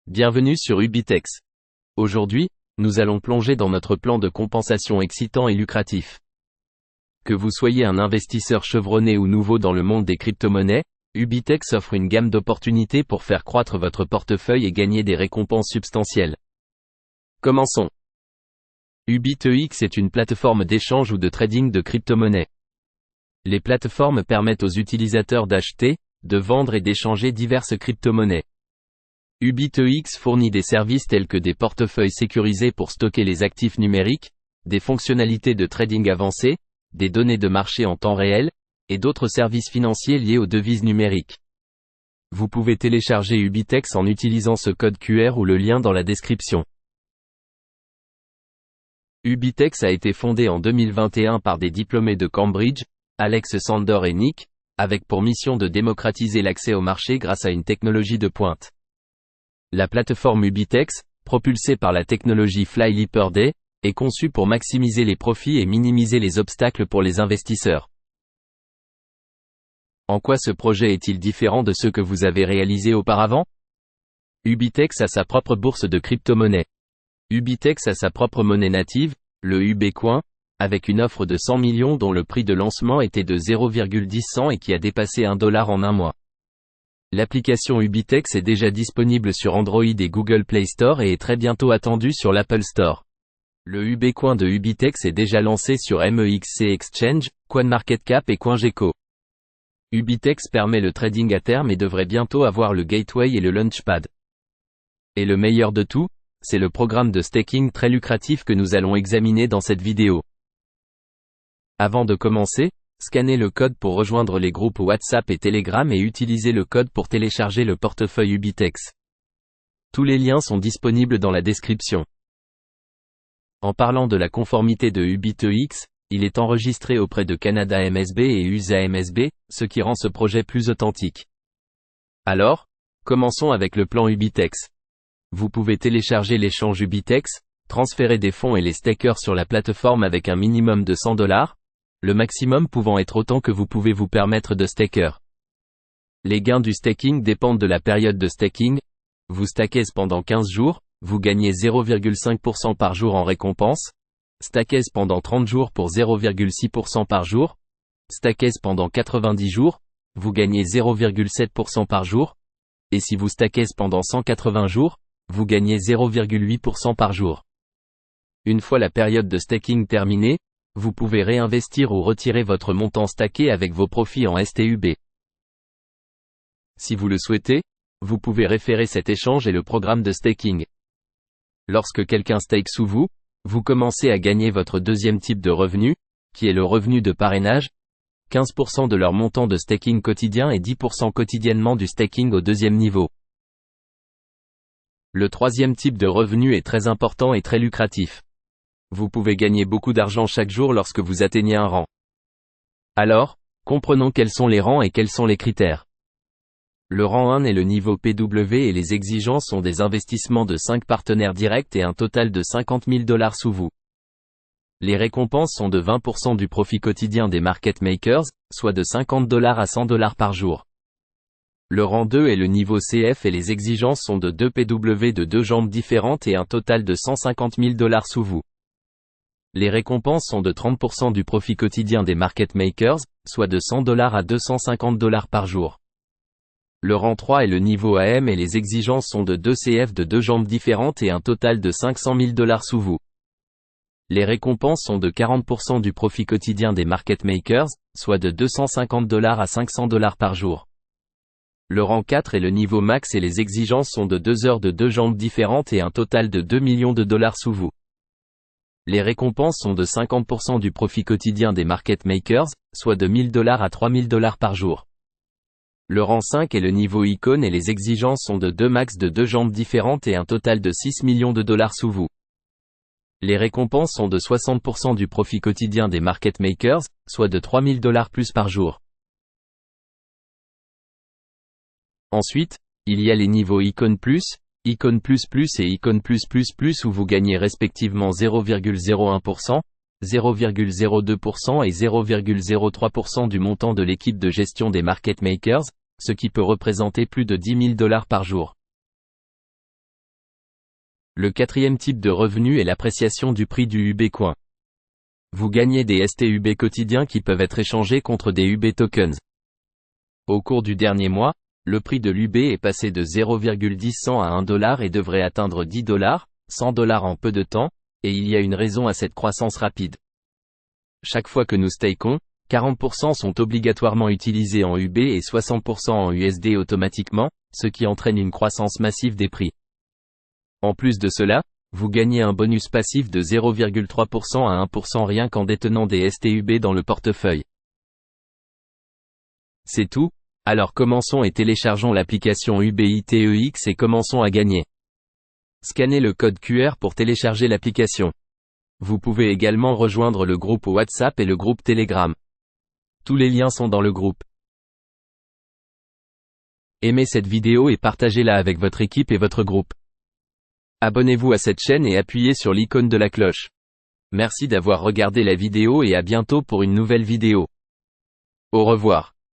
Bienvenue sur Ubitex. Aujourd'hui, nous allons plonger dans notre plan de compensation excitant et lucratif. Que vous soyez un investisseur chevronné ou nouveau dans le monde des crypto-monnaies, Ubitex offre une gamme d'opportunités pour faire croître votre portefeuille et gagner des récompenses substantielles. Commençons. Ubitex est une plateforme d'échange ou de trading de crypto-monnaies. Les plateformes permettent aux utilisateurs d'acheter, de vendre et d'échanger diverses crypto-monnaies. Ubitex fournit des services tels que des portefeuilles sécurisés pour stocker les actifs numériques, des fonctionnalités de trading avancées, des données de marché en temps réel, et d'autres services financiers liés aux devises numériques. Vous pouvez télécharger Ubitex en utilisant ce code QR ou le lien dans la description. Ubitex a été fondé en 2021 par des diplômés de Cambridge, Alex Sander et Nick, avec pour mission de démocratiser l'accès au marché grâce à une technologie de pointe. La plateforme Ubitex, propulsée par la technologie Flyleaper-Day, est conçue pour maximiser les profits et minimiser les obstacles pour les investisseurs. En quoi ce projet est-il différent de ceux que vous avez réalisés auparavant? Ubitex a sa propre bourse de crypto-monnaies. Ubitex a sa propre monnaie native, le UBCoin, avec une offre de 100 millions dont le prix de lancement était de 0,10 cents et qui a dépassé $1 en un mois. L'application Ubitex est déjà disponible sur Android et Google Play Store et est très bientôt attendue sur l'Apple Store. Le UBCoin de Ubitex est déjà lancé sur MEXC Exchange, CoinMarketCap et CoinGecko. Ubitex permet le trading à terme et devrait bientôt avoir le gateway et le launchpad. Et le meilleur de tout, c'est le programme de staking très lucratif que nous allons examiner dans cette vidéo. Avant de commencer, scannez le code pour rejoindre les groupes WhatsApp et Telegram et utilisez le code pour télécharger le portefeuille Ubitex. Tous les liens sont disponibles dans la description. En parlant de la conformité de Ubitex, il est enregistré auprès de Canada MSB et USA MSB, ce qui rend ce projet plus authentique. Alors, commençons avec le plan Ubitex. Vous pouvez télécharger l'échange Ubitex, transférer des fonds et les stakers sur la plateforme avec un minimum de $100, le maximum pouvant être autant que vous pouvez vous permettre de staker. Les gains du staking dépendent de la période de staking. Vous stackez pendant 15 jours, vous gagnez 0,5% par jour en récompense. Stackez pendant 30 jours pour 0,6% par jour. Stackez pendant 90 jours, vous gagnez 0,7% par jour. Et si vous stackez pendant 180 jours, vous gagnez 0,8% par jour. Une fois la période de staking terminée, vous pouvez réinvestir ou retirer votre montant stacké avec vos profits en STUB. Si vous le souhaitez, vous pouvez référer cet échange et le programme de staking. Lorsque quelqu'un stake sous vous, vous commencez à gagner votre deuxième type de revenu, qui est le revenu de parrainage, 15% de leur montant de staking quotidien et 10% quotidiennement du staking au deuxième niveau. Le troisième type de revenu est très important et très lucratif. Vous pouvez gagner beaucoup d'argent chaque jour lorsque vous atteignez un rang. Alors, comprenons quels sont les rangs et quels sont les critères. Le rang 1 est le niveau PW et les exigences sont des investissements de 5 partenaires directs et un total de $50 000 sous vous. Les récompenses sont de 20% du profit quotidien des market makers, soit de $50 à $100 par jour. Le rang 2 est le niveau CF et les exigences sont de 2 PW de 2 jambes différentes et un total de $150 000 sous vous. Les récompenses sont de 30% du profit quotidien des market makers, soit de $100 à $250 par jour. Le rang 3 est le niveau AM et les exigences sont de 2 CF de 2 jambes différentes et un total de $500 000 sous vous. Les récompenses sont de 40% du profit quotidien des market makers, soit de $250 à $500 par jour. Le rang 4 est le niveau max et les exigences sont de 2 heures de 2 jambes différentes et un total de $2 millions sous vous. Les récompenses sont de 50% du profit quotidien des market makers, soit de $1000 à $3000 par jour. Le rang 5 est le niveau icône et les exigences sont de 2 max de 2 jambes différentes et un total de $6 millions sous vous. Les récompenses sont de 60% du profit quotidien des market makers, soit de $3000 plus par jour. Ensuite, il y a les niveaux Icon Plus, Icon Plus Plus et Icon Plus Plus Plus où vous gagnez respectivement 0,01%, 0,02% et 0,03% du montant de l'équipe de gestion des market makers, ce qui peut représenter plus de $10 000 par jour. Le quatrième type de revenu est l'appréciation du prix du UB-Coin. Vous gagnez des STUB quotidiens qui peuvent être échangés contre des UB tokens. Au cours du dernier mois, le prix de l'UB est passé de 0,10 cents à 1 dollar et devrait atteindre 10 dollars, 100 dollars en peu de temps, et il y a une raison à cette croissance rapide. Chaque fois que nous stakons, 40% sont obligatoirement utilisés en UB et 60% en USD automatiquement, ce qui entraîne une croissance massive des prix. En plus de cela, vous gagnez un bonus passif de 0,3% à 1% rien qu'en détenant des STUB dans le portefeuille. C'est tout, alors commençons et téléchargeons l'application UBITEX et commençons à gagner. Scannez le code QR pour télécharger l'application. Vous pouvez également rejoindre le groupe WhatsApp et le groupe Telegram. Tous les liens sont dans le groupe. Aimez cette vidéo et partagez-la avec votre équipe et votre groupe. Abonnez-vous à cette chaîne et appuyez sur l'icône de la cloche. Merci d'avoir regardé la vidéo et à bientôt pour une nouvelle vidéo. Au revoir.